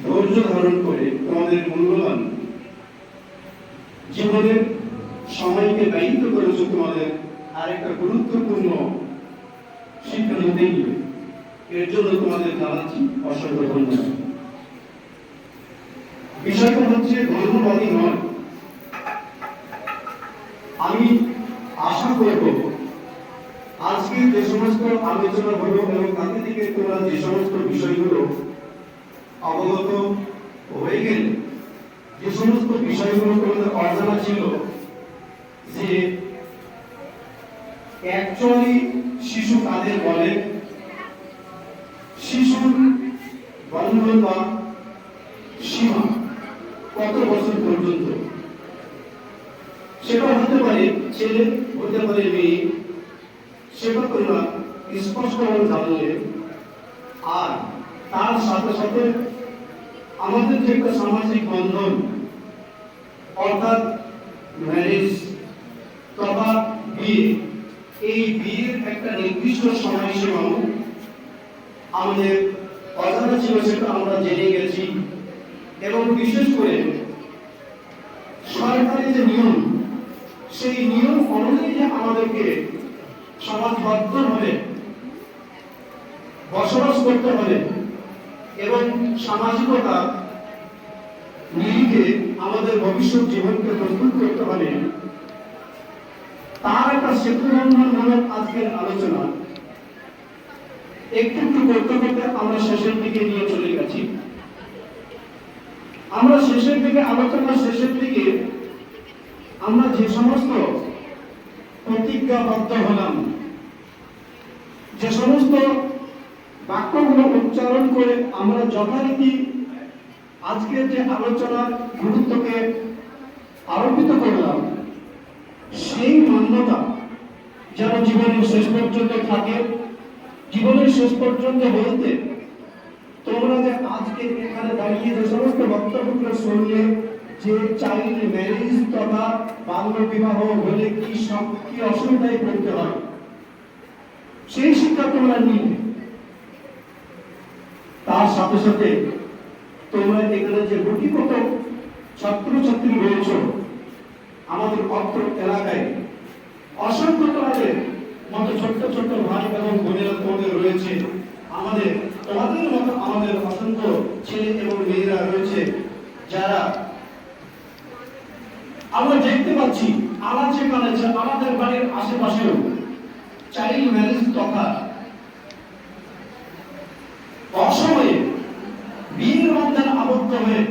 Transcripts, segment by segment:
ধৈর্য ধারণ করে তোমাদের মূল্যবান জীবনের সময়কে ব্যয়িত করেছো তোমাদের আরেকটা গুরুত্বপূর্ণ শিক্ষা নিতে গিয়ে। এর জন্য তোমাদের জানাচ্ছি অসংখ্য ধন্যবাদ। বিষয়টা হচ্ছে ধর্মবাদী নয়। আমি আশা করব আজকে যে সমস্ত আলোচনা হলো এবং তাতে থেকে তোমরা যে সমস্ত বিষয়গুলো অবগত হয়ে গেলে, যে সমস্ত বিষয়গুলো তোমাদের অজানা ছিল, যে অ্যাকচুয়ালি শিশু কাদের বলে, শিশুর বাল্যতা সীমা কত বছর পর্যন্ত, সেটা হতে পারে ছেলে, হতে পারে মেয়ে, সেটা তোমরা স্পষ্টভাবে জানলে। আর তার সাথে সাথে আমাদের যে একটা সামাজিক বন্ধন, অর্থাৎ ম্যারেজ তথা বিয়ে, এই বিয়ের একটা নির্দিষ্ট সময়সীমাও আমাদের অজানা ছিল, সেটা আমরা জেনে গেছি। এবং বিশেষ করে সরকারি যে নিয়ম, সেই নিয়ম অনুযায়ী যে আমাদেরকে সমাজবদ্ধভাবে বসবাস করতে হবে এবং সামাজিকতা নিরিখে আমাদের ভবিষ্যৎ জীবনকে প্রস্তুত করতে হবে, তার একটা সেতুবন্ধনমূলক আজকের আলোচনা একটু একটু করতে করতে আমরা শেষের দিকে নিয়ে চলে গেছি। আমরা শেষের দিকে, আলোচনা শেষের দিকে আমরা যে সমস্ত প্রতিজ্ঞাবদ্ধ হলাম, যে সমস্ত বাক্যগুলো উচ্চারণ করে আমরা যথারীতি আজকের যে আলোচনার গুরুত্বকে আরোপিত করলাম, সেই মান্যতা যেন জীবনের শেষ পর্যন্ত থাকে। জীবনের শেষ পর্যন্ত বলতে তোমরা যে আজকে এখানে দাঁড়িয়ে যে সমস্ত বক্তব্যগুলো শুনলে, যে চাইল্ড ম্যারেজ তথা বাল্য বিবাহ হলে কি অসুবিধায় পড়তে হয়, সেই শিক্ষা তোমরা নিয়ে, তার সাথে সাথে তোমরা এখানে যে গুটি কত ছাত্রছাত্রী রয়েছ আমাদের অত্র এলাকায়, অসংখ্য তোমাদের মতো ছোট্ট ছোট্ট ভাই এবং বোনেরা তোমাদের রয়েছে, তোমাদের মতো আমাদের অসংখ্য ছেলে এবং মেয়েরা রয়েছে, যারা আমরা দেখতে পাচ্ছি আমাদের বাড়ির আশেপাশেও চাইল্ড ম্যারেজ তথা অসময়ে বিয়ের বন্ধনে আবদ্ধ হয়ে,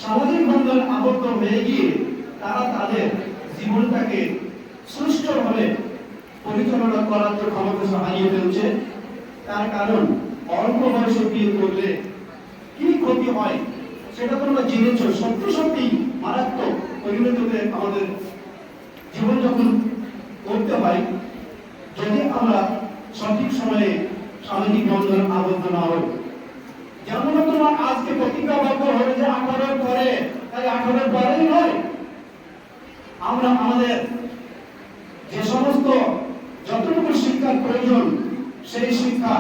সামাজিক বন্ধনে আবদ্ধ হয়ে গিয়ে তারা তাদের জীবনটাকে সুষ্ঠুভাবে পরিচালনা করার যে ক্ষমতা হারিয়ে ফেলছে। তার কারণ অল্প বয়সে বিয়ে করলে কি ক্ষতি হয় সেটা তোমরা জেনেছ। সত্যি সত্যি মারাত্মক পরিণতিতে আমাদের জীবনযাপন করতে হয় যদি আমরা সঠিক সময়ে সামাজিক বন্ধনে আবদ্ধ না হই। যেমন তোমার আজকে প্রতিজ্ঞাবদ্ধ হয়ে যে 18 পরে, তাই 18 পরেই নয়, আমরা আমাদের যে সমস্ত যতটুকু শিক্ষার প্রয়োজন সেই শিক্ষা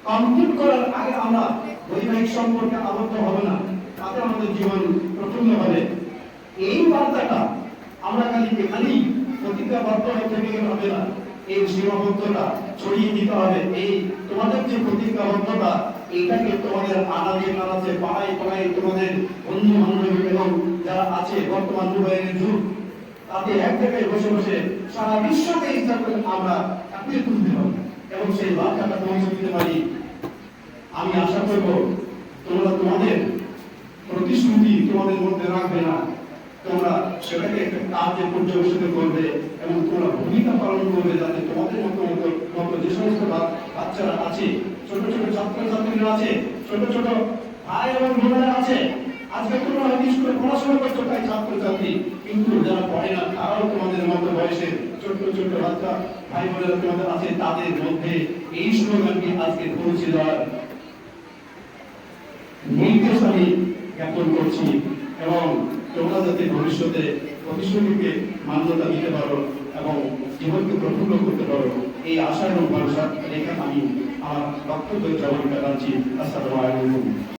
কমপ্লিট করার আগে আমরা বৈবাহিক সম্পর্কে আবদ্ধ হবে না, তাতে আমাদের জীবন প্রফুল্ল হবে। এই বার্তাটা আমরা খালি এখানেই প্রতিজ্ঞাবদ্ধ হতে গেলে হবে না, এই সীমাবদ্ধতা ছড়িয়ে দিতে হবে। এই তোমাদের যে প্রতিজ্ঞাবদ্ধতা, এইটাকে তোমাদের আনাচে কানাচে, পাড়ায় পাড়ায় তোমাদের বন্ধু বান্ধব এবং যারা আছে বর্তমান মোবাইলের যুগ, তাতে এক জায়গায় বসে বসে সারা বিশ্বকে ইচ্ছা করে আমরা কাঁপিয়ে তুলতে হবে এবং সেই বার্তাটা পৌঁছে দিতে পারি। আমি আশা করব তোমরা তোমাদের প্রতিশ্রুতি তোমাদের মধ্যে রাখবে না, তোমরা সেটাকে একটা কাজে পর্যবেসিত করবে এবং তোমরা ভূমিকা পালন করবে, যাতে তোমাদের মতো যে সমস্ত বাচ্চারা আছে, ছোট ছোট ছাত্রছাত্রীরা আছে, ছোট ছোট ভাই এবং বোনেরা আছে, আজকে তোমরা স্কুলে পড়াশোনা করছো তাই ছাত্রছাত্রী, কিন্তু যারা পড়ে না তারাও তোমাদের মতো বয়সের ছোট্ট ছোট্ট বাচ্চা ভাই বোনেরা তোমাদের আছে, তাদের মধ্যে এই স্লোগানটি আজকে পৌঁছে দেওয়ার নির্দেশ আমি জ্ঞাপন করছি এবং তোমরা যাতে ভবিষ্যতে প্রতিশ্রুতিকে মান্যতা দিতে পারো এবং জীবনকে প্রফুল্ল করতে পারো, এই আশা এবং ভরসা রেখে আমি আমার বক্তব্য জবান কাটাচ্ছি। আসসালামু আলাইকুম।